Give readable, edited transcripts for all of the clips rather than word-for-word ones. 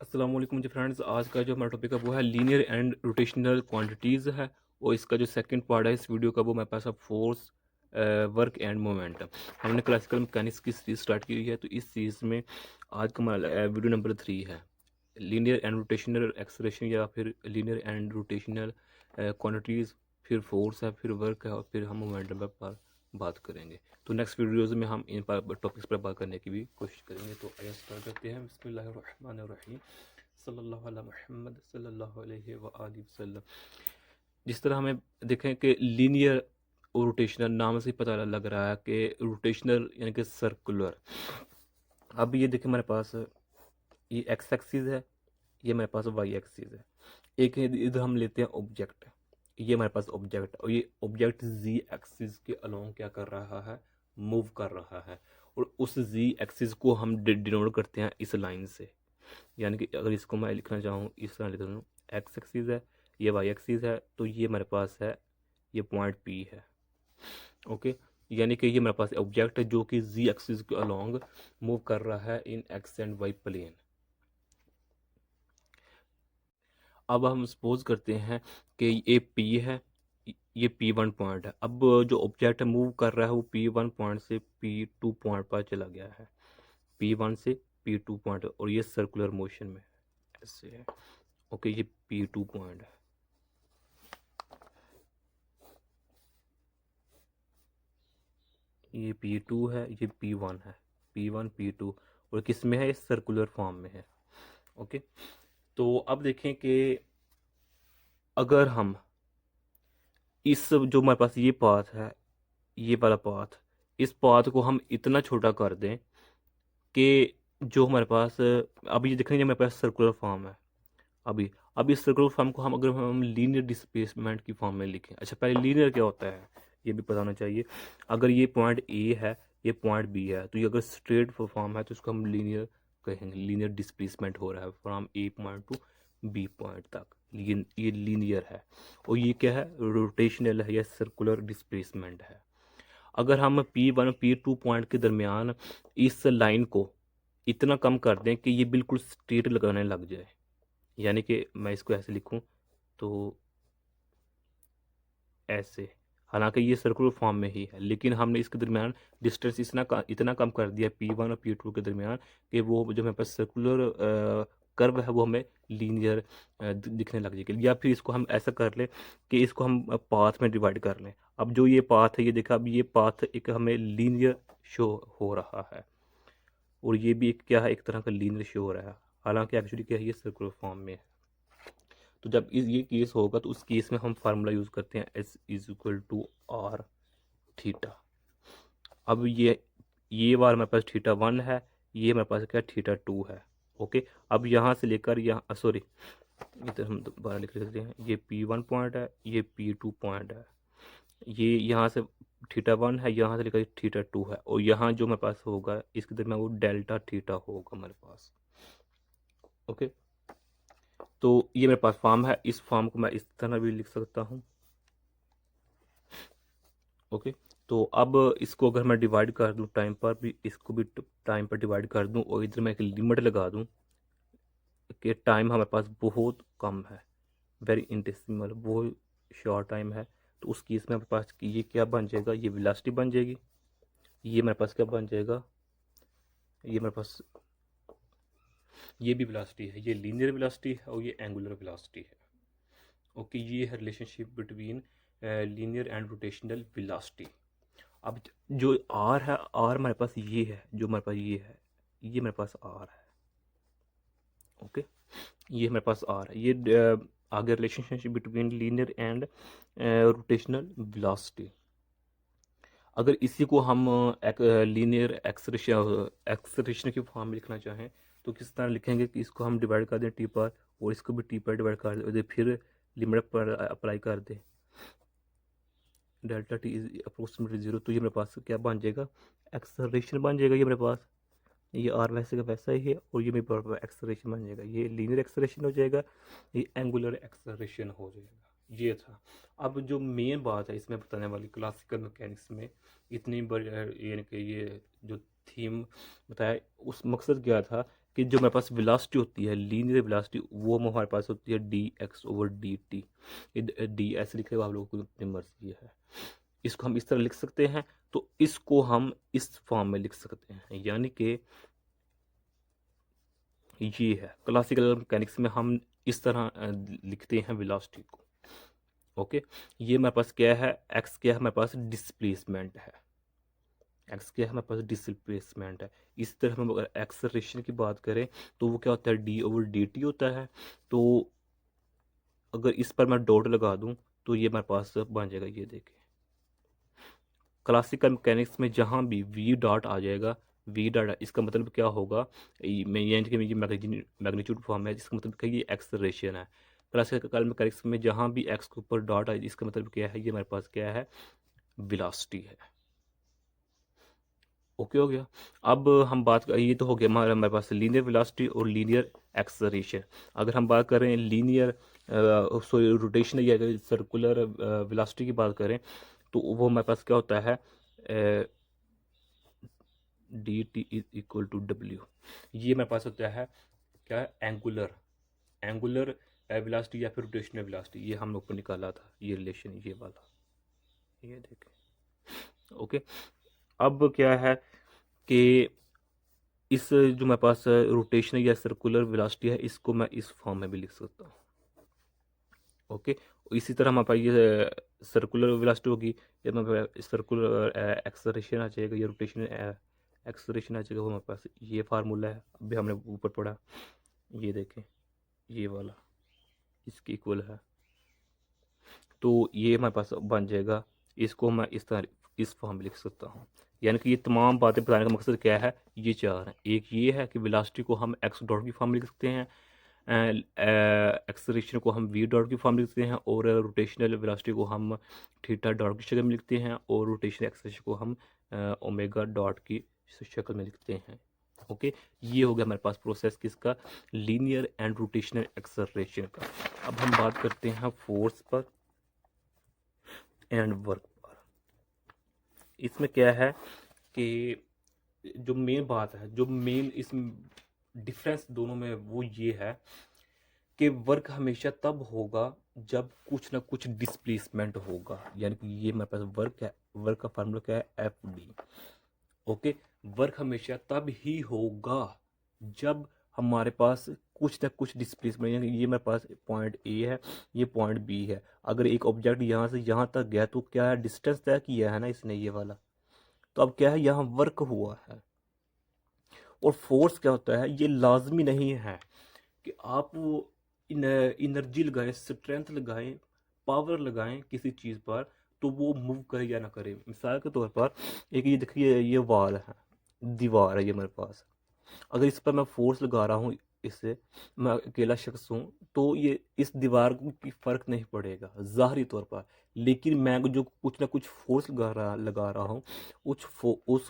अस्सलाम वालेकुम जी फ्रेंड्स। आज का जो हमारा टॉपिक है वो है लीनियर एंड रोटेशनल क्वांटिटीज़ है। और इसका जो सेकंड पार्ट है इस वीडियो का वो मेरे पास है फोर्स, वर्क एंड मोमेंटम। हमने क्लासिकल मैकेनिक्स की सीरीज स्टार्ट की हुई है, तो इस सीरीज में आज का हमारा वीडियो नंबर 3 है लीनियर एंड रोटेशनल एक्सलेशन या फिर लीनियर एंड रोटेशनल क्वांटिटीज़। फिर फोर्स है, फिर वर्क है और फिर हम मोमेंटम पर बात करेंगे। तो नेक्स्ट वीडियोज़ में हम इन टॉपिक्स पर बात करने की भी कोशिश करेंगे। तो आइए स्टार्ट करते हैं। बिस्मिल्लाहिर्रहमानिर्रहीम। सल्लल्लाहु अला मुहम्मद सल्लल्लाहु अलैहि व आलिहि वसल्लम। जिस तरह हमें देखें कि लीनियर और रोटेशनल नाम से ही पता लग रहा है कि रोटेशनल यानी कि सर्कुलर। अब ये देखें हमारे पास ये एक्स एक्सिस है, ये हमारे पास वाई एक्सिस है। एक इधर हम लेते हैं ऑब्जेक्ट, ये हमारे पास ऑब्जेक्ट, और ये ऑब्जेक्ट जी एक्सिस के अलोंग क्या कर रहा है, मूव कर रहा है। और उस जी एक्सिस को हम डिनोट करते हैं इस लाइन से। यानी कि अगर इसको मैं लिखना चाहूँ इस तरह लिख दूँ, एक्स एक्सिस है, ये वाई एक्सिस है, तो ये हमारे पास है, ये पॉइंट पी है। ओके, यानी कि ये मेरे पास ऑब्जेक्ट है जो कि जी एक्सिस के अलोंग मूव कर रहा है इन एक्स एंड वाई प्लेन। अब हम सपोज करते हैं कि ये पी है, ये पी वन पॉइंट है। अब जो ऑब्जेक्ट मूव कर रहा है वो पी वन पॉइंट से पी टू पॉइंट पर चला गया है, पी वन से पी टू पॉइंट, और ये सर्कुलर मोशन में ऐसे है। ओके, ये पी टू पॉइंट है, ये पी टू है, ये पी वन है, पी वन पी टू, और किस में है, ये सर्कुलर फॉर्म में है। ओके, तो अब देखें कि अगर हम इस जो हमारे पास ये पाथ है, ये वाला पाथ, इस पाथ को हम इतना छोटा कर दें कि जो हमारे पास अभी ये देखेंगे हमारे पास सर्कुलर फॉर्म है। अभी इस सर्कुलर फॉर्म को हम अगर हम लीनियर डिस्प्लेसमेंट की फॉर्म में लिखें। अच्छा, पहले लीनियर क्या होता है ये भी पता होना चाहिए। अगर ये पॉइंट ए है, ये पॉइंट बी है, तो ये अगर स्ट्रेट फॉर्म है तो इसको हम लीनियर कहेंगे। लीनियर डिस्प्लेसमेंट हो रहा है from A point to B point तक, ये लीनियर है। और ये क्या है, रोटेशनल है या सर्कुलर डिस्प्लेसमेंट है। अगर हम P one P two point के दरमियान इस लाइन को इतना कम कर दें कि ये बिल्कुल स्ट्रेट लगाने लग जाए, यानी कि मैं इसको ऐसे लिखूं तो ऐसे, हालांकि ये सर्कुलर फॉर्म में ही है, लेकिन हमने इसके दरमियान डिस्टेंस इतना कम कर दिया पी वन और पी टू के दरमियान कि वो जो हमारे पास सर्कुलर कर्व है वो हमें लीनियर दिखने लग जाएगी। या फिर इसको हम ऐसा कर लें कि इसको हम पाथ में डिवाइड कर लें। अब जो ये पाथ है, ये देखा, अब ये पाथ एक हमें लीनियर शो हो रहा है, और ये भी एक क्या है, एक तरह का लीनियर शो हो रहा है, हालांकि एक्चुअली क्या है, ये सर्कुलर फॉर्म में है। तो जब ये केस होगा तो उस केस में हम फार्मूला यूज़ करते हैं S is equal to R theta. अब ये बार हमारे पास थीटा वन है, ये हमारे पास क्या थीटा टू है। ओके, अब यहाँ से लेकर यहाँ, सॉरी, इधर हम दोबारा लिख लेते हैं, ये पी वन पॉइंट है, ये पी टू पॉइंट है, ये यहाँ से थीटा वन है, यहाँ से लेकर थीटा टू है, और यहाँ जो हमारे पास होगा इसके दरमियान वो डेल्टा थीटा होगा हमारे पास। ओके, तो ये मेरे पास फॉर्म है, इस फॉर्म को मैं इस तरह भी लिख सकता हूँ। ओके, तो अब इसको अगर मैं डिवाइड कर दूं टाइम पर भी, इसको भी टाइम पर डिवाइड कर दूं, और इधर मैं एक लिमिट लगा दूं कि टाइम हमारे पास बहुत कम है, वेरी इंटेसिमल, बहुत शॉर्ट टाइम है, तो उस केस में हमारे पास ये क्या बन जाएगा, ये वेलोसिटी बन जाएगी। ये मेरे पास क्या बन जाएगा, ये मेरे पास ये भी वेलोसिटी है, ये लीनियर वेलोसिटी है और ये एंगुलर वेलोसिटी है। ओके, ये है relationship between linear and rotational velocity. अब जो आर है, आर हमारे पास ये है, जो हमारे पास ये है, ये मेरे पास आर है। ओके, ये हमारे पास आर है, ये आगे relationship between linear and rotational velocity. अगर इसी को हम लीनियर एक्सलेशन की फॉर्म में लिखना चाहें तो किस तरह लिखेंगे कि इसको हम डिवाइड कर दें टी पर, और इसको भी टी पर डिवाइड कर दें, फिर लिमिट पर अप्लाई कर दें, delta T is approximately zero, तो ये मेरे पास क्या बन जाएगा, एक्सलेशन बन जाएगा। ये मेरे पास ये आर वैसे का वैसा ही है, और ये मेरे पास एक्सलेशन बन जाएगा, ये लीनियर एक्सलेशन हो जाएगा, ये एंगुलर एक्सलेशन हो जाएगा। ये था। अब जो मेन बात है इसमें बताने वाली क्लासिकल मैकेनिक्स में, इतनी बड़ी यानी कि ये जो थीम बताया, उस मकसद क्या था कि जो मेरे पास वेलोसिटी होती है, लीनियर वेलोसिटी, वो हमारे पास होती है dx/dt। डी ऐसे लिखे हुआ आप लोगों को अपनी मर्जी है। इसको हम इस तरह लिख सकते हैं, तो इसको हम इस फॉर्म में लिख सकते हैं, यानी कि ये है क्लासिकल मैकेनिक्स में हम इस तरह लिखते हैं वेलोसिटी को। ओके, ये मेरे पास क्या है, एक्स क्या है, मेरे पास डिस्प्लेसमेंट है, एक्स क्या है, हमारे पास डिस्प्लेसमेंट है। इसी तरह हम अगर एक्सलरेशन की बात करें तो वो क्या होता है, d/dt होता है। तो अगर इस पर मैं डॉट लगा दूं तो ये मेरे पास बन जाएगा, ये देखिए क्लासिकल मैकेनिक्स में जहां भी v डॉट आ जाएगा, v डॉट इसका मतलब क्या होगा, मैं ये मैग्नीट्यूड फॉर्म है, जिसका मतलब क्या, ये एक्सलरेशन है। क्लासिकल मैकेनिक्स में जहां भी x के ऊपर डॉट आए, इसका मतलब क्या है, ये मेरे पास क्या है, वेलोसिटी है। ओके हो गया। अब हम बात कर, ये तो हो गया हमारे हमारे पास लीनियर वेलोसिटी और लीनियर एक्सलरेशन। अगर हम बात करें लीनियर सॉरी रोटेशन या सर्कुलर वेलोसिटी की बात करें, तो वो हमारे पास क्या होता है, D T is equal to W. ये मेरे पास होता है क्या, एंगुलर एंगुलर वेलोसिटी या फिर रोटेशनल वेलोसिटी। ये हम लोग को निकाला था ये रिलेशन, ये वाला, ये देखें। ओके, अब क्या है कि इस जो मेरे पास रोटेशनल या सर्कुलर वेलोसिटी है, इसको मैं इस फॉर्म में भी लिख सकता हूँ। ओके, इसी तरह हमारे पास ये सर्कुलर वेलोसिटी होगी, या हमारे सर्कुलर एक्सलरेशन आ जाएगा, या रोटेशन एक्सलरेशन आ जाएगा, वो हमारे पास ये फार्मूला है, अभी हमने ऊपर पढ़ा, ये देखें, ये वाला इसके इक्वल है। तो ये हमारे पास बन जाएगा, इसको मैं इस तरह इस फॉर्म में लिख सकता हूँ। यानी कि ये तमाम बातें बताने का मकसद क्या है, ये चार हैं। एक ये है कि वेलोसिटी को हम एक्स डॉट की फॉर्म में लिख सकते हैं, एक्सलेरेशन को हम वी डॉट की फॉर्म में लिखते हैं, और रोटेशनल वेलोसिटी को हम थीटा डॉट की शक्ल में लिखते हैं, और रोटेशनल एक्सलेरेशन को हम ओमेगा डॉट की शक्ल में लिखते हैं। ओके, ये हो गया हमारे पास प्रोसेस किसका, लीनियर एंड रोटेशनल एक्सलरेशन का। अब हम बात करते हैं फोर्स पर एंड वर्क पर। इसमें क्या है कि जो मेन बात है, जो मेन इस डिफरेंस दोनों में, वो ये है कि वर्क हमेशा तब होगा जब कुछ ना कुछ डिस्प्लेसमेंट होगा। यानी कि ये मेरे पास वर्क है, वर्क का फार्मूला क्या है, एफ डी। ओके, वर्क हमेशा तब ही होगा जब हमारे पास कुछ ना कुछ डिस्प्लेसमेंट, यानी ये मेरे पास पॉइंट ए है, ये पॉइंट बी है। अगर एक ऑब्जेक्ट यहाँ से यहाँ तक गया तो क्या है, डिस्टेंस तय किया है ना इसने, ये वाला। तो अब क्या है, यहाँ वर्क हुआ है। और फोर्स क्या होता है, ये लाजमी नहीं है कि आप वो इनर्जी लगाएं, स्ट्रेंथ लगाएं, पावर लगाएं किसी चीज़ पर तो वो मूव करे या ना करे। मिसाल के तौर पर एक ये देखिए, ये वाल है, दीवार है ये मेरे पास, अगर इस पर मैं फोर्स लगा रहा हूँ, इससे मैं अकेला शख्स हूँ, तो ये इस दीवार को की फर्क नहीं पड़ेगा ज़ाहरी तौर पर। लेकिन मैं जो कुछ ना कुछ फोर्स लगा रहा हूँ, उस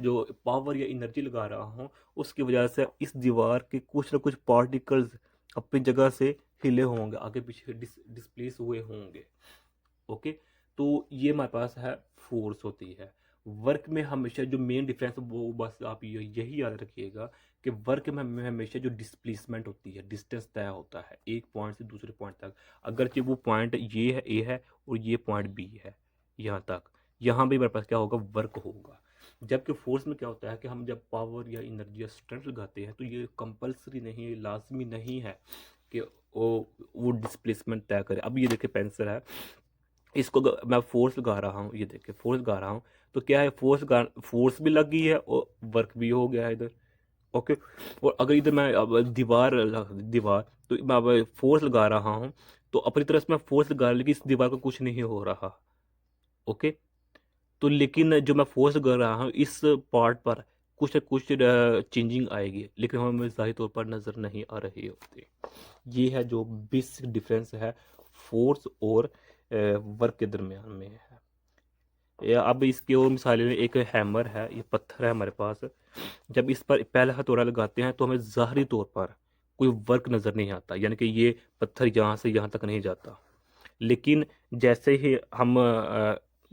जो पावर या एनर्जी लगा रहा हूँ, उसकी वजह से इस दीवार के कुछ ना कुछ पार्टिकल्स अपनी जगह से हिले होंगे, आगे पीछे डिस्प्लेस हुए होंगे। ओके, तो ये हमारे पास है फोर्स होती है। वर्क में हमेशा जो मेन डिफरेंस, वो बस आप यही याद रखिएगा कि वर्क में हमेशा जो डिस्प्लेसमेंट होती है, डिस्टेंस तय होता है एक पॉइंट से दूसरे पॉइंट तक। अगरचे वो पॉइंट ये है, ए है, और ये पॉइंट बी है, यहाँ तक, यहाँ भी मेरे पास क्या होगा, वर्क होगा। जबकि फोर्स में क्या होता है कि हम जब पावर या एनर्जी या स्ट्रेंथ लगाते हैं, तो ये कंपलसरी नहीं है, लाजमी नहीं है कि वो डिस्प्लेसमेंट तय करे। अब ये देखिए पेंसिल है, इसको मैं फोर्स लगा रहा हूँ, ये देखिए फोर्स लगा रहा हूँ, तो क्या है, फोर्स भी लग गई है और वर्क भी हो गया है इधर। ओके, और अगर इधर मैं अब दीवार, तो मैं अब फोर्स लगा रहा हूँ, तो अपनी तरफ से मैं फोर्स लगा रहा हूँ, लेकिन इस दीवार को कुछ नहीं हो रहा। ओके, तो लेकिन जो मैं फोर्स लगा रहा हूँ इस पार्ट पर कुछ ना कुछ चेंजिंग आएगी, लेकिन हमें जाहिर तौर पर नज़र नहीं आ रही होती। ये है जो बेसिक डिफरेंस है फोर्स और वर्क के दरमियान में है। या अब इसकी और मिसालें, एक हैमर है, ये पत्थर है हमारे पास, जब इस पर पहला हथौड़ा लगाते हैं तो हमें ज़ाहरी तौर पर कोई वर्क नज़र नहीं आता, यानी कि ये पत्थर यहाँ से यहाँ तक नहीं जाता। लेकिन जैसे ही हम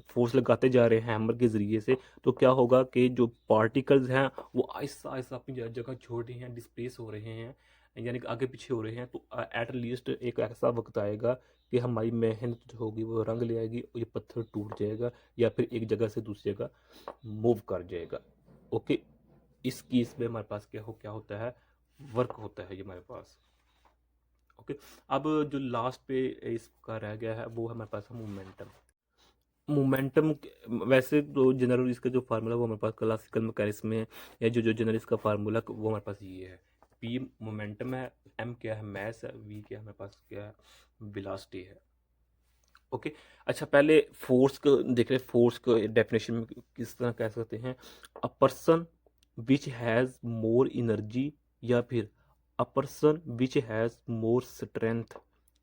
फोर्स लगाते जा रहे हैं हैमर के ज़रिए से, तो क्या होगा कि जो पार्टिकल्स हैं वो आहिस्ता आहिस्ता अपनी जगह छोड़ रहे हैं, डिस्प्लेस हो रहे हैं, यानी कि आगे पीछे हो रहे हैं। तो एट लीस्ट एक ऐसा वक्त आएगा कि हमारी मेहनत जो होगी वो रंग ले आएगी, और ये पत्थर टूट जाएगा या फिर एक जगह से दूसरी जगह मूव कर जाएगा। ओके, इस केस में हमारे पास क्या होता है, वर्क होता है ये हमारे पास। ओके, अब जो लास्ट पे इसका रह गया है वो हमारे पास है मोमेंटम। मोमेंटम वैसे तो जनरल इसका जो फार्मूला वो हमारे पास क्लासिकल मैकेनिक्स में, या जो जो जनरल इसका फार्मूला वो हमारे पास ये है, पी मोमेंटम है, एम क्या है मैस है, वी क्या है हमारे पास क्या है वेलोसिटी है। ओके, अच्छा पहले फोर्स को देख रहे, फोर्स को डेफिनेशन में किस तरह कह सकते हैं, a person which has more energy, या फिर a person which has more strength,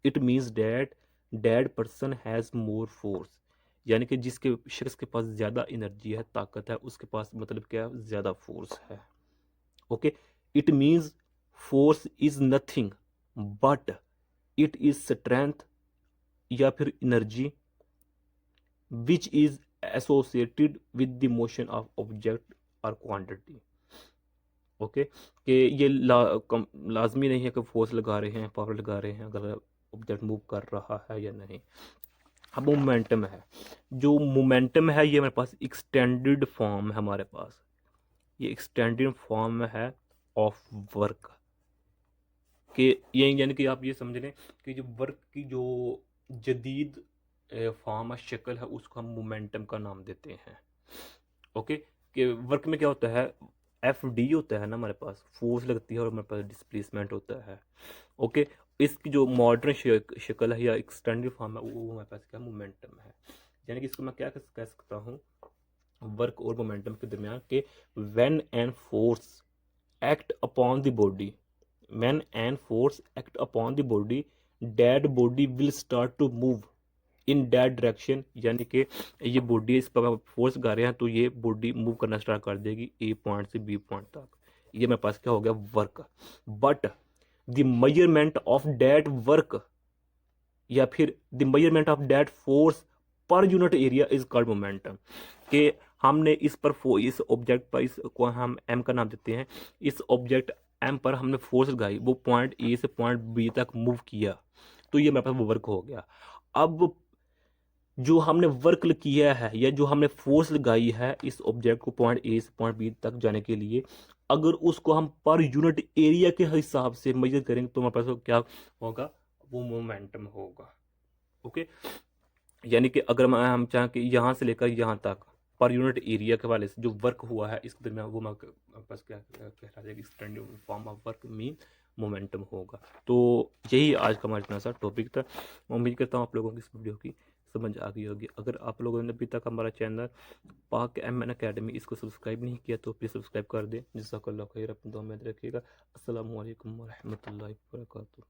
it means that that person has more force. यानी कि जिसके शख्स के पास ज़्यादा एनर्जी है, ताकत है, उसके पास मतलब क्या है, ज़्यादा फोर्स है। Okay, it means force is nothing but it is strength या फिर energy which is associated with the motion of object और क्वांटिटी। ओके, कि ये लाजमी नहीं है कि फोर्स लगा रहे हैं, पावर लगा रहे हैं अगर ऑब्जेक्ट मूव कर रहा है या नहीं। अब मोमेंटम है, जो मोमेंटम है ये हमारे पास एक्सटेंडेड फॉर्म है हमारे पास, ये एक्सटेंडेड फॉर्म है ऑफ वर्क कि ये, यानी कि आप ये समझ लें कि जो वर्क की जो जदीद फॉर्म है, शक्ल है, उसको हम मोमेंटम का नाम देते हैं। ओके, कि वर्क में क्या होता है, एफ डी होता है ना हमारे पास, फोर्स लगती है, और हमारे पास डिस्प्लेसमेंट होता है। ओके, इसकी जो मॉडर्न शक्ल है या एक्सटेंडेड फॉर्म है वो हमारे पास क्या मोमेंटम है। यानी कि इसको मैं क्या कह सकता हूँ वर्क और मोमेंटम के दरमियान के, when an force act upon the body, when an force act upon the body, that body will start to move in that direction। यानी कि ये बॉडी इस पर फोर्स गा रहे हैं तो ये बॉडी मूव करना स्टार्ट कर देगी ए पॉइंट से बी पॉइंट तक। ये मेरे पास क्या हो गया work. But the measurement of that work या फिर the measurement of that force per unit area is called momentum. कि हमने इस पर इस ऑब्जेक्ट पर, इसको हम एम का नाम देते हैं, इस ऑब्जेक्ट एम पर हमने फोर्स लगाई, वो पॉइंट ए से पॉइंट बी तक मूव किया, तो ये मेरे पास वो वर्क हो गया। अब जो हमने वर्क किया है या जो हमने फोर्स लगाई है इस ऑब्जेक्ट को पॉइंट ए से पॉइंट बी तक जाने के लिए, अगर उसको हम पर यूनिट एरिया के हिसाब से मेजर करेंगे तो हमारे पास क्या होगा, वो मोमेंटम होगा। ओके, यानी कि अगर हम चाहें कि यहाँ से लेकर यहाँ तक पर यूनिट एरिया के वाले से जो वर्क हुआ है इसके दरमियान, वो मैं बस क्या कह रहा है, extended form of work mean momentum होगा। तो यही आज का हमारा इतना सा टॉपिक था। मैं उम्मीद करता हूँ आप लोगों की इस वीडियो की समझ आ गई होगी। अगर आप लोगों ने अभी तक हमारा चैनल पाक एम एन अकेडमी इसको सब्सक्राइब नहीं किया तो प्लीज़ सब्सक्राइब कर दें। जज़ाकल्लाह खैर, अपनी दुआ में याद रखिएगा। अस्सलामु अलैकुम व रहमतुल्लाहि व बरकातुहू।